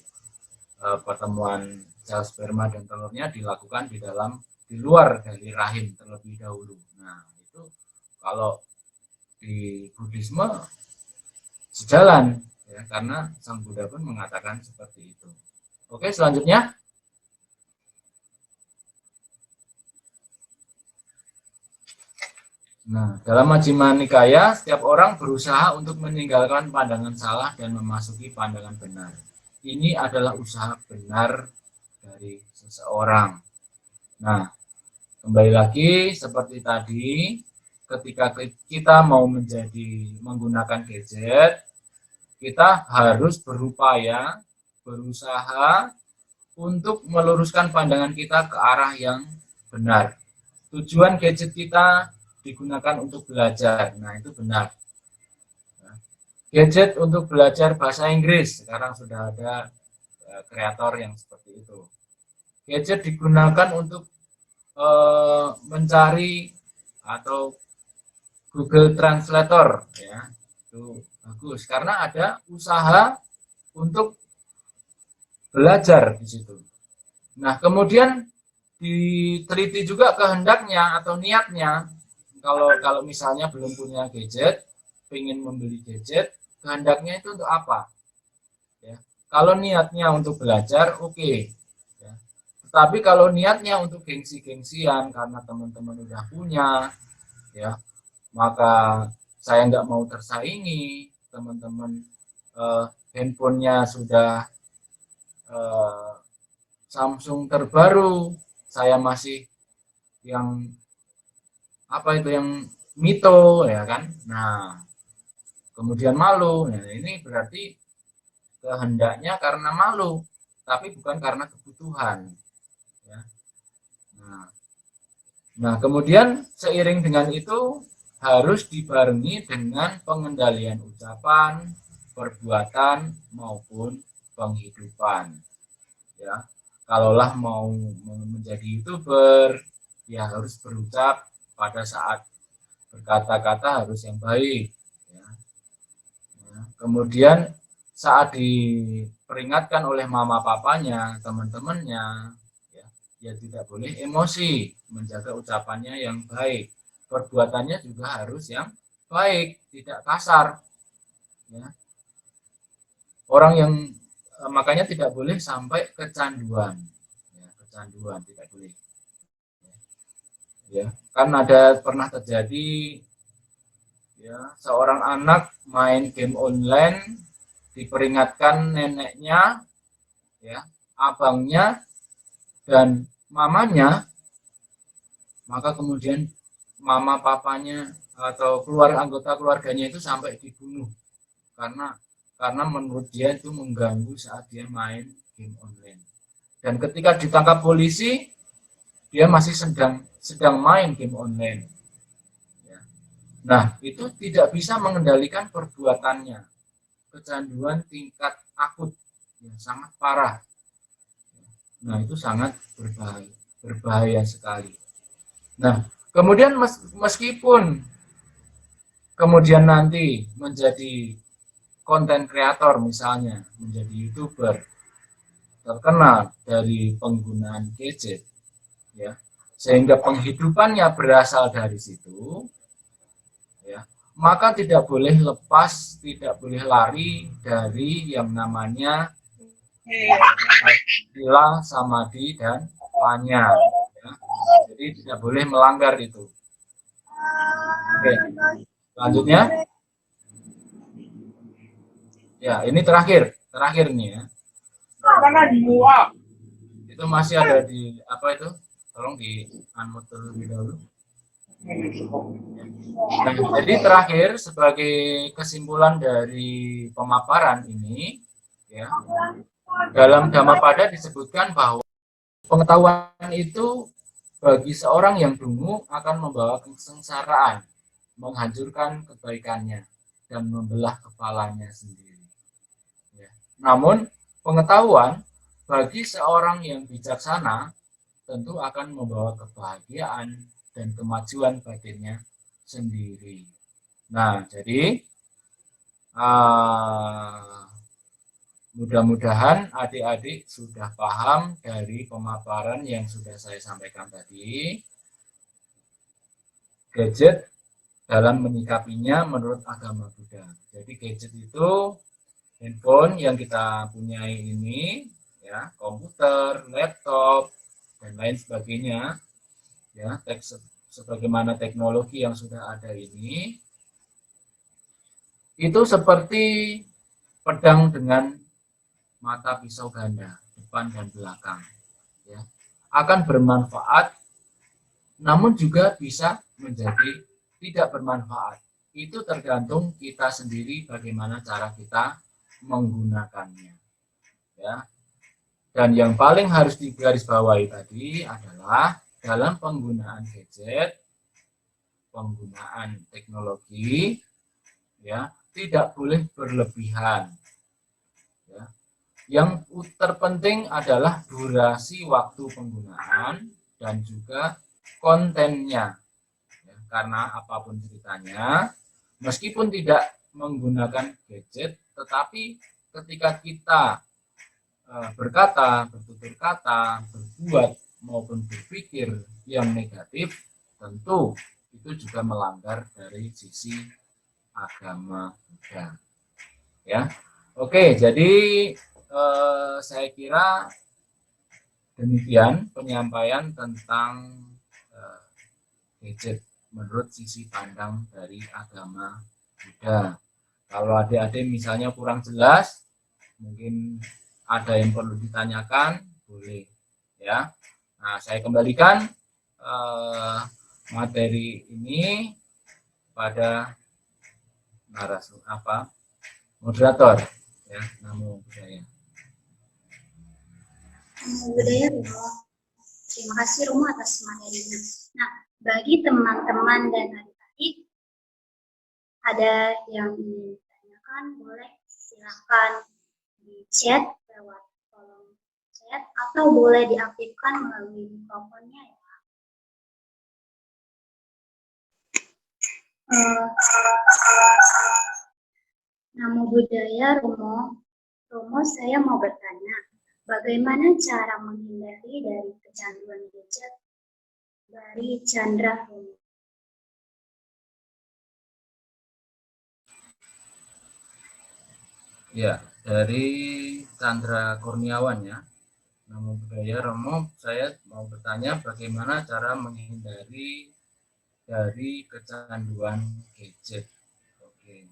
pertemuan sel sperma dan telurnya dilakukan di luar dari rahim terlebih dahulu. Nah, itu kalau di Buddhisme sejalan ya, karena Sang Buddha pun mengatakan seperti itu. Oke, selanjutnya. Nah, dalam Majjhima Nikaya, setiap orang berusaha untuk meninggalkan pandangan salah dan memasuki pandangan benar. Ini adalah usaha benar dari seseorang. Nah, kembali lagi seperti tadi, ketika kita mau menggunakan gadget, kita harus berusaha untuk meluruskan pandangan kita ke arah yang benar. tujuan gadget kita digunakan untuk belajar. Nah, itu benar. Gadget untuk belajar bahasa Inggris, sekarang sudah ada kreator yang seperti itu. Gadget digunakan untuk mencari atau Google Translator, ya, itu bagus karena ada usaha untuk belajar di situ. Nah, kemudian diteliti juga kehendaknya atau niatnya. Kalau misalnya belum punya gadget, ingin membeli gadget, kehendaknya itu untuk apa? Ya. Kalau niatnya untuk belajar, oke. Ya. Tetapi kalau niatnya untuk gengsi-gengsian karena teman-teman udah punya, ya, maka saya nggak mau tersaingi, teman-teman handphonenya sudah Samsung terbaru, saya masih yang apa itu yang Mito, ya kan? Nah, kemudian malu. Nah, ini berarti kehendaknya karena malu, tapi bukan karena kebutuhan. Ya. Nah, kemudian seiring dengan itu harus dibarengi dengan pengendalian ucapan, perbuatan maupun penghidupan. Ya, kalaulah mau menjadi YouTuber, ya harus berucap pada saat berkata-kata harus yang baik. Ya. Kemudian saat diperingatkan oleh mama papanya, teman-temannya, ya tidak boleh emosi, menjaga ucapannya yang baik. Perbuatannya juga harus yang baik, tidak kasar. Ya. Orang yang makanya tidak boleh sampai kecanduan. Ya, kecanduan tidak boleh. Ya, kan ada pernah terjadi ya seorang anak main game online diperingatkan neneknya, ya, abangnya dan mamanya, maka kemudian mama papanya atau anggota keluarganya itu sampai dibunuh karena menurut dia itu mengganggu saat dia main game online. Dan ketika ditangkap polisi, dia masih sedang main game online. Ya. Nah, itu tidak bisa mengendalikan perbuatannya. Kecanduan tingkat akut yang sangat parah. Nah, itu sangat berbahaya sekali. Nah, kemudian meskipun kemudian nanti menjadi konten kreator misalnya, menjadi YouTuber, terkenal dari penggunaan gadget, ya, sehingga penghidupannya berasal dari situ, ya, maka tidak boleh lepas, tidak boleh lari dari yang namanya sila, samadhi, dan panya. Ya. Jadi tidak boleh melanggar itu. Oke, selanjutnya, ya ini terakhir nih ya. Itu masih ada di apa itu? Tolong di unmute terlebih dahulu. Nah, jadi terakhir sebagai kesimpulan dari pemaparan ini, ya, dalam Dhammapada disebutkan bahwa pengetahuan itu bagi seorang yang dungu akan membawa kesengsaraan, menghancurkan kebaikannya, dan membelah kepalanya sendiri. Ya. Namun, pengetahuan bagi seorang yang bijaksana tentu akan membawa kebahagiaan dan kemajuan batinnya sendiri. Nah, jadi mudah-mudahan adik-adik sudah paham dari pemaparan yang sudah saya sampaikan tadi. Gadget dalam menyikapinya menurut agama Buddha. Jadi gadget itu handphone yang kita punyai ini, ya, komputer, laptop, dan lain sebagainya, ya, sebagaimana teknologi yang sudah ada ini, itu seperti pedang dengan mata pisau ganda, depan dan belakang, ya, akan bermanfaat, namun juga bisa menjadi tidak bermanfaat. Itu tergantung kita sendiri bagaimana cara kita menggunakannya, ya. Dan yang paling harus digarisbawahi tadi adalah dalam penggunaan gadget, penggunaan teknologi, ya, tidak boleh berlebihan. Ya. Yang terpenting adalah durasi waktu penggunaan dan juga kontennya. Ya, karena apapun ceritanya, meskipun tidak menggunakan gadget, tetapi ketika kita berkata, bertutur kata, berbuat maupun berpikir yang negatif, tentu itu juga melanggar dari sisi agama Buddha. Ya, oke. Jadi saya kira demikian penyampaian tentang gadget menurut sisi pandang dari agama Buddha. Kalau adik-adik misalnya kurang jelas, mungkin ada yang perlu ditanyakan, boleh ya. Nah, saya kembalikan materi ini pada moderator ya. Namo Buddhaya. Namo Buddhaya. Terima kasih Romo atas materinya. Nah, bagi teman-teman dan adik-adik ada yang ingin ditanyakan, boleh silakan di chat lewat kolom chat atau boleh diaktifkan melalui mikrofonnya ya. Namo Buddhaya Romo. Romo, saya mau bertanya, bagaimana cara menghindari dari kecanduan gadget dari Chandra Romo? Ya, dari Chandra Kurniawan ya. Namo Buddhaya Romo, saya mau bertanya bagaimana cara menghindari dari kecanduan gadget. Oke.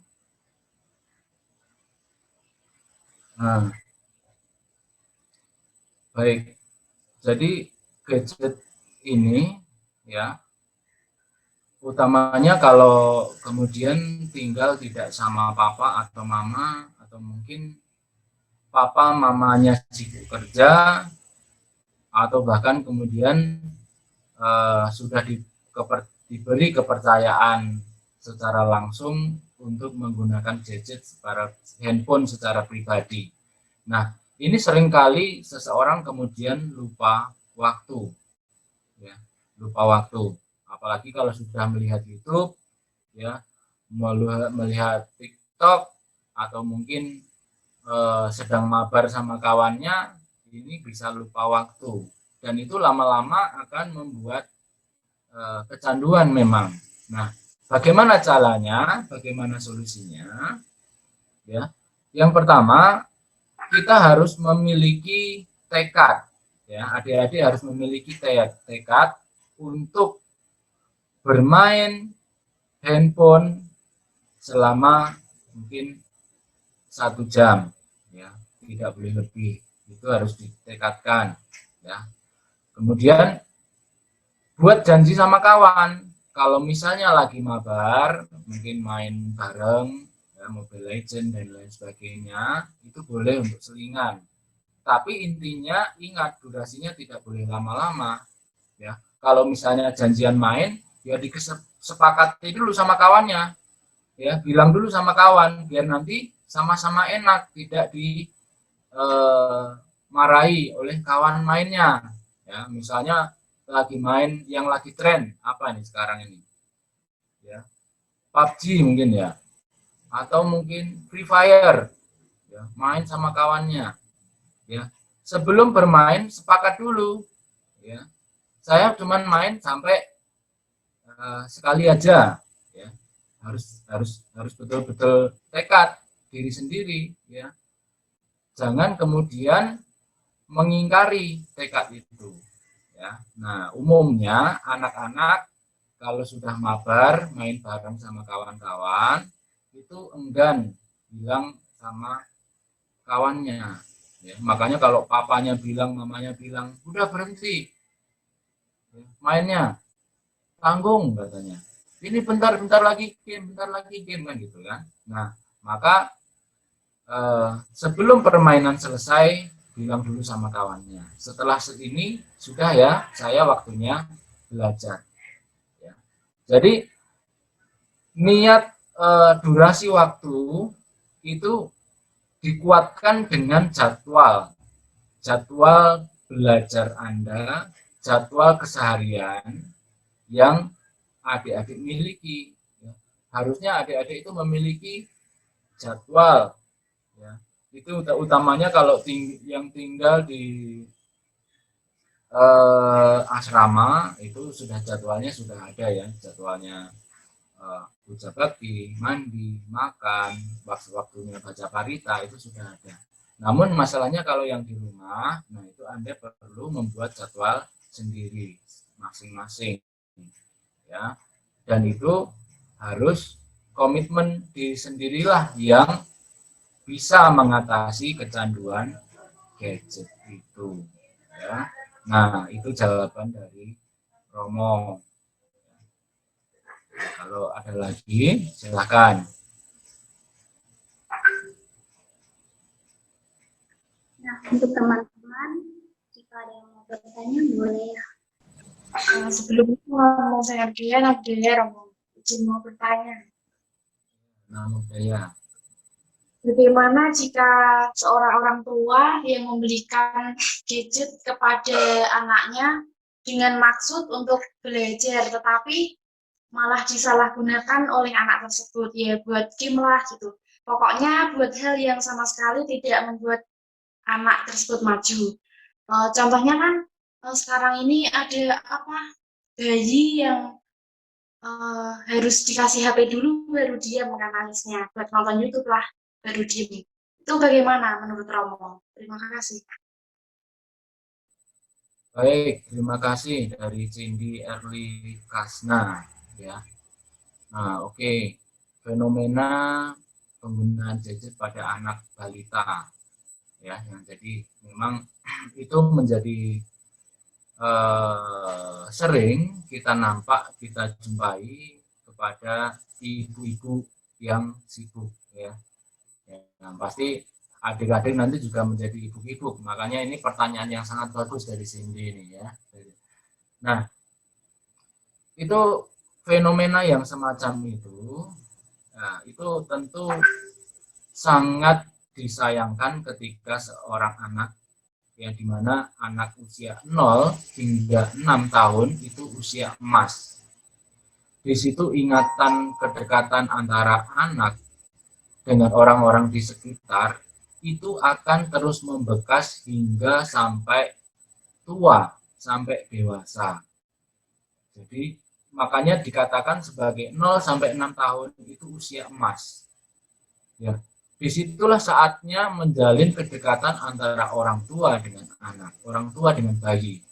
Nah, baik. Jadi gadget ini ya, utamanya kalau kemudian tinggal tidak sama papa atau mama, atau mungkin papa mamanya sibuk kerja, atau bahkan kemudian sudah diberi kepercayaan secara langsung untuk menggunakan gadget handphone secara pribadi. Nah, ini seringkali seseorang kemudian lupa waktu, ya, lupa waktu. Apalagi kalau sudah melihat YouTube, ya, melihat TikTok, atau mungkin sedang mabar sama kawannya, ini bisa lupa waktu. Dan itu lama-lama akan membuat kecanduan memang. Nah, bagaimana caranya? Bagaimana solusinya? Ya, yang pertama kita harus memiliki tekad. Ya, adik-adik harus memiliki tekad untuk bermain handphone selama mungkin 1 jam. Ya, tidak boleh lebih. Itu harus ditekadkan. Ya. Kemudian buat janji sama kawan, kalau misalnya lagi mabar, mungkin main bareng, ya, Mobile Legends dan lain sebagainya, itu boleh untuk selingan. Tapi intinya ingat, durasinya tidak boleh lama-lama. Ya, kalau misalnya janjian main, ya disepakati dulu sama kawannya, ya, bilang dulu sama kawan, biar nanti sama-sama enak, tidak dimarahi oleh kawan mainnya. Ya, misalnya lagi main yang lagi tren apa nih sekarang ini, ya, PUBG mungkin ya, atau mungkin Free Fire, ya, main sama kawannya, ya, sebelum bermain sepakat dulu, ya, saya cuman main sampai sekali aja, ya, harus betul-betul tekad diri sendiri, ya, jangan kemudian mengingkari tekad itu. Ya. Nah, umumnya anak-anak kalau sudah mabar main bareng sama kawan-kawan itu enggan bilang sama kawannya. Ya, makanya kalau papanya bilang, mamanya bilang, udah berhenti mainnya, tanggung katanya. Ini bentar lagi game kan gitu kan. Nah, maka sebelum permainan selesai bilang dulu sama kawannya, setelah ini sudah ya, saya waktunya belajar. Ya. Jadi niat durasi waktu itu dikuatkan dengan jadwal belajar Anda, jadwal keseharian yang adik-adik miliki. Ya. Harusnya adik-adik itu memiliki jadwal. Ya. Itu utamanya kalau yang tinggal di asrama itu sudah jadwalnya sudah ada ya, jadwalnya puja bakti, mandi, makan, waktu-waktunya baca parita itu sudah ada. Namun masalahnya kalau yang di rumah, nah itu Anda perlu membuat jadwal sendiri masing-masing ya. Dan itu harus komitmen diri sendirilah yang bisa mengatasi kecanduan gadget itu ya. Nah, itu jawaban dari Romo. Kalau ada lagi, silakan. Nah, untuk teman-teman, jika ada yang mau bertanya, boleh. Sebelum itu mau saya Romo izin mau bertanya. Namo Buddhaya. Bagaimana jika seorang orang tua yang membelikan gadget kepada anaknya dengan maksud untuk belajar, tetapi malah disalahgunakan oleh anak tersebut, ya buat game lah gitu. Pokoknya buat hal yang sama sekali tidak membuat anak tersebut maju. Contohnya kan sekarang ini ada bayi yang harus dikasih HP dulu baru dia menganalisnya, buat nonton YouTube lah baru diem. Itu bagaimana menurut Romo? Terima kasih. Baik, terima kasih dari Cindy Erli Kasna ya. Nah, oke. Fenomena penggunaan gadget pada anak balita ya, yang jadi memang itu menjadi sering kita jumpai kepada ibu-ibu yang sibuk ya. Nah, pasti adik-adik nanti juga menjadi ibu-ibu. Makanya ini pertanyaan yang sangat bagus dari Cindy ini ya. Nah, itu fenomena yang semacam itu, nah, itu tentu sangat disayangkan ketika seorang anak yang dimana anak usia 0 hingga 6 tahun itu usia emas. Di situ ingatan kedekatan antara anak dengan orang-orang di sekitar itu akan terus membekas hingga sampai tua, sampai dewasa. Jadi makanya dikatakan sebagai 0 sampai 6 tahun itu usia emas. Ya, disitulah saatnya menjalin kedekatan antara orang tua dengan anak, orang tua dengan bayi,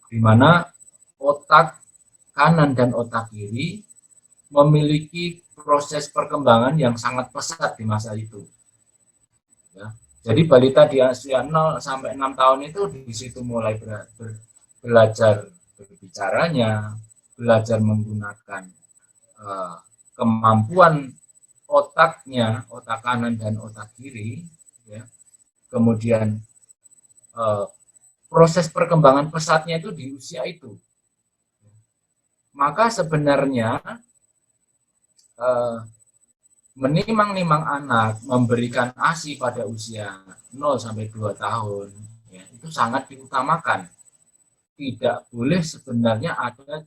di mana otak kanan dan otak kiri memiliki proses perkembangan yang sangat pesat di masa itu. Ya. Jadi balita di usia 0 sampai 6 tahun itu di situ mulai belajar berbicaranya, belajar menggunakan kemampuan otaknya, otak kanan dan otak kiri. Ya. Kemudian proses perkembangan pesatnya itu di usia itu. Maka sebenarnya menimang-nimang anak, memberikan ASI pada usia 0 sampai 2 tahun, ya, itu sangat diutamakan. Tidak boleh sebenarnya ada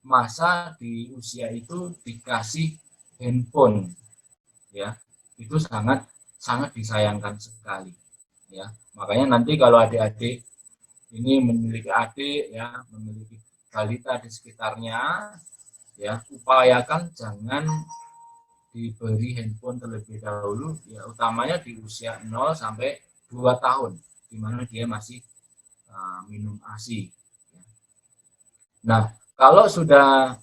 masa di usia itu dikasih handphone, ya, itu sangat disayangkan sekali, ya. Makanya nanti kalau adik-adik ini memiliki adik, ya, memiliki balita di sekitarnya, ya, upayakan jangan diberi handphone terlebih dahulu, ya, utamanya di usia 0 sampai 2 tahun, di mana dia masih minum ASI. Nah, kalau sudah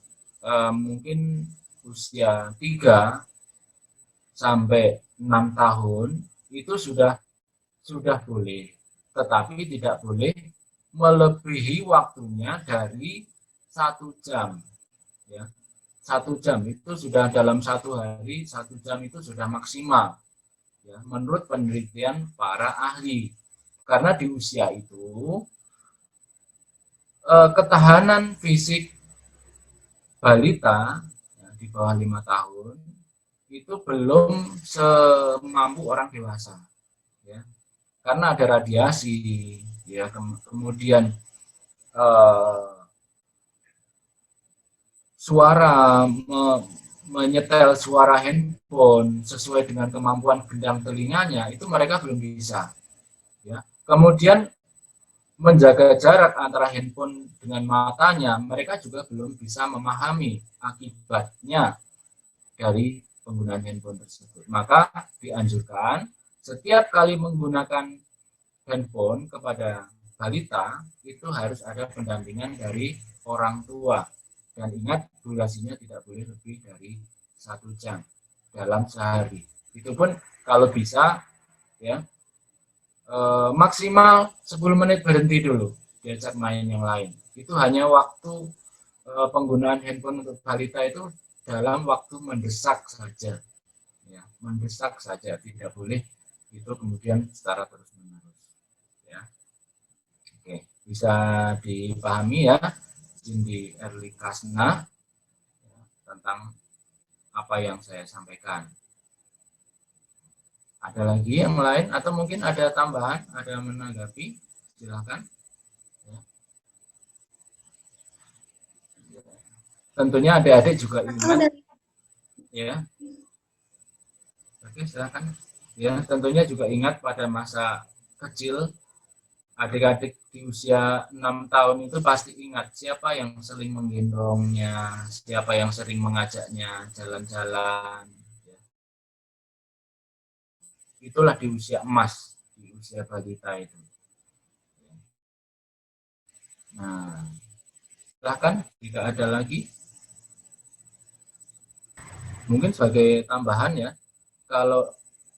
mungkin usia 3 sampai 6 tahun, itu sudah boleh, tetapi tidak boleh melebihi waktunya dari 1 jam. Ya, 1 jam itu sudah dalam 1 hari, 1 jam itu sudah maksimal. Ya, menurut penelitian para ahli. Karena di usia itu ketahanan fisik balita ya, di bawah 5 tahun itu belum semampu orang dewasa, ya, karena ada radiasi, ya, kemudian suara menyetel suara handphone sesuai dengan kemampuan gendang telinganya itu mereka belum bisa, ya. Kemudian menjaga jarak antara handphone dengan matanya, mereka juga belum bisa memahami akibatnya dari penggunaan handphone tersebut. Maka dianjurkan setiap kali menggunakan handphone kepada balita itu harus ada pendampingan dari orang tua. Dan ingat, durasinya tidak boleh lebih dari 1 jam dalam sehari. Itu pun kalau bisa, ya, maksimal 10 menit berhenti dulu, diajak main yang lain. Itu hanya waktu penggunaan handphone untuk balita itu dalam waktu mendesak saja, ya, mendesak saja, tidak boleh itu kemudian secara terus-menerus, ya. Oke, bisa dipahami ya, Cindy Erlikasna, ya, tentang apa yang saya sampaikan. Ada lagi yang lain atau mungkin ada tambahan, ada menanggapi? Silakan. Ya. Tentunya adik-adik juga ingat, ya. Oke, silakan. Ya, tentunya juga ingat pada masa kecil, adik-adik di usia 6 tahun itu pasti ingat siapa yang sering menggendongnya, siapa yang sering mengajaknya jalan-jalan. Itulah di usia emas, di usia balita itu. Nah, silahkan jika ada lagi. Mungkin sebagai tambahan ya, kalau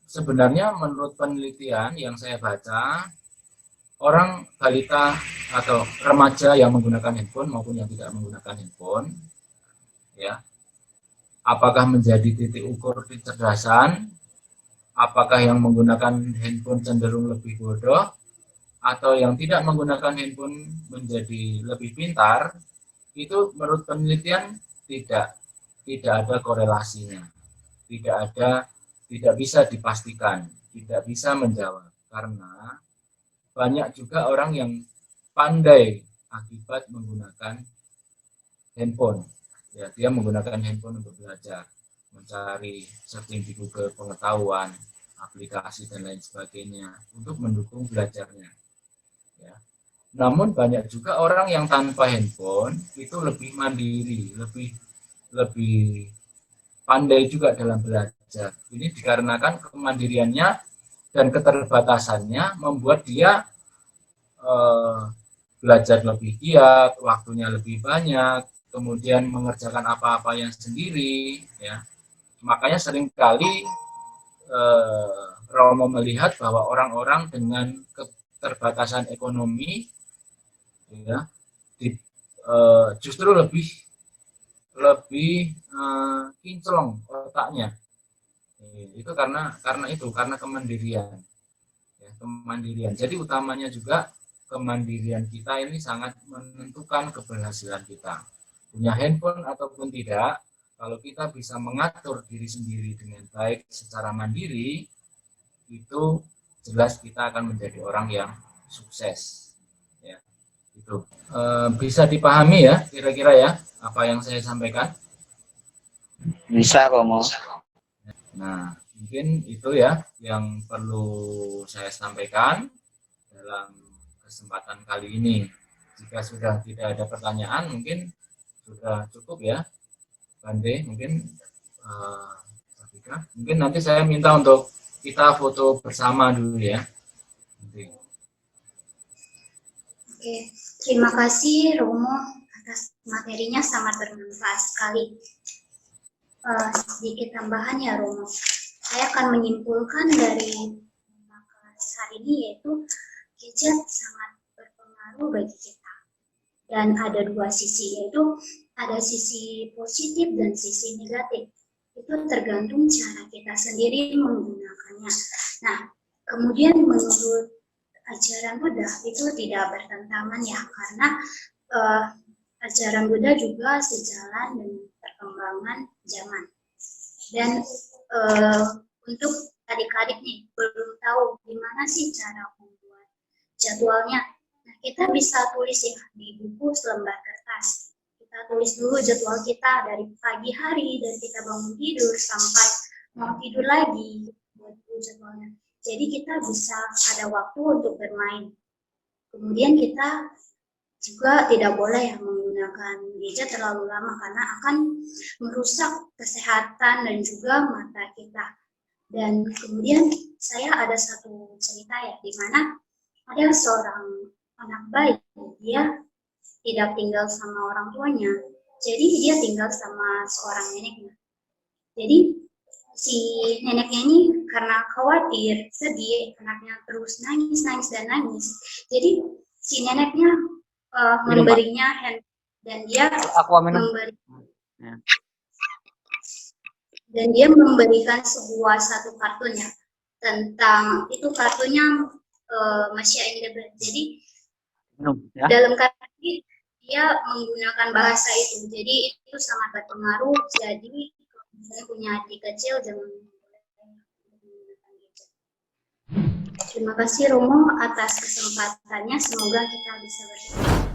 sebenarnya menurut penelitian yang saya baca, orang balita atau remaja yang menggunakan handphone maupun yang tidak menggunakan handphone, ya, apakah menjadi titik ukur kecerdasan? Apakah yang menggunakan handphone cenderung lebih bodoh atau yang tidak menggunakan handphone menjadi lebih pintar? Itu menurut penelitian tidak ada korelasinya, tidak bisa dipastikan, tidak bisa menjawab, karena banyak juga orang yang pandai akibat menggunakan handphone. Ya, dia menggunakan handphone untuk belajar, mencari searching di Google pengetahuan, aplikasi dan lain sebagainya untuk mendukung belajarnya. Ya. Namun banyak juga orang yang tanpa handphone itu lebih mandiri, lebih pandai juga dalam belajar. Ini dikarenakan kemandiriannya dan keterbatasannya membuat dia belajar lebih giat, waktunya lebih banyak, kemudian mengerjakan apa-apa yang sendiri, ya. Makanya seringkali Romo melihat bahwa orang-orang dengan keterbatasan ekonomi, ya, justru lebih kinclong otaknya. Itu karena kemandirian, ya, kemandirian. Jadi utamanya juga kemandirian kita ini sangat menentukan keberhasilan kita. Punya handphone ataupun tidak, kalau kita bisa mengatur diri sendiri dengan baik secara mandiri, itu jelas kita akan menjadi orang yang sukses. Ya, itu bisa dipahami ya, kira-kira ya apa yang saya sampaikan. Bisa, Romo. Nah, mungkin itu ya yang perlu saya sampaikan dalam kesempatan kali ini. Jika sudah tidak ada pertanyaan, mungkin sudah cukup ya. Bande, mungkin nanti saya minta untuk kita foto bersama dulu ya. Oke, terima kasih Romo atas materinya, sangat bermanfaat sekali. Sedikit tambahan ya Romo, saya akan menyimpulkan dari pembahasan hari ini, yaitu gadget sangat berpengaruh bagi kita. Dan ada dua sisi, yaitu ada sisi positif dan sisi negatif. Itu tergantung cara kita sendiri menggunakannya. Nah, kemudian menurut ajaran Buddha itu tidak bertentangan ya, karena ajaran Buddha juga sejalan dengan perkembangan zaman. Dan untuk adik-adik nih belum tahu gimana sih cara membuat jadwalnya. Nah, kita bisa tulis ya di buku selembar kertas. Kita tulis dulu jadwal kita dari pagi hari, dari kita bangun tidur sampai mau tidur lagi, buat jadwalnya. Jadi kita bisa ada waktu untuk bermain. Kemudian kita juga tidak boleh menggunakan gadget terlalu lama karena akan merusak kesehatan dan juga mata kita. Dan kemudian saya ada satu cerita ya, di mana ada seorang anak bayi, dia tidak tinggal sama orang tuanya, jadi dia tinggal sama seorang neneknya. Jadi si neneknya ini karena khawatir, sedih, anaknya terus nangis dan nangis. Jadi si neneknya memberinya hand dan dia memberikan satu kartunnya tentang itu kartunya Masya Allah. Jadi dalam kartu ini dia menggunakan bahasa itu, jadi itu sangat berpengaruh. Jadi kalau misalnya punya adik kecil jangan menggunakan gadget. Terima kasih Romo atas kesempatannya, semoga kita bisa bersama.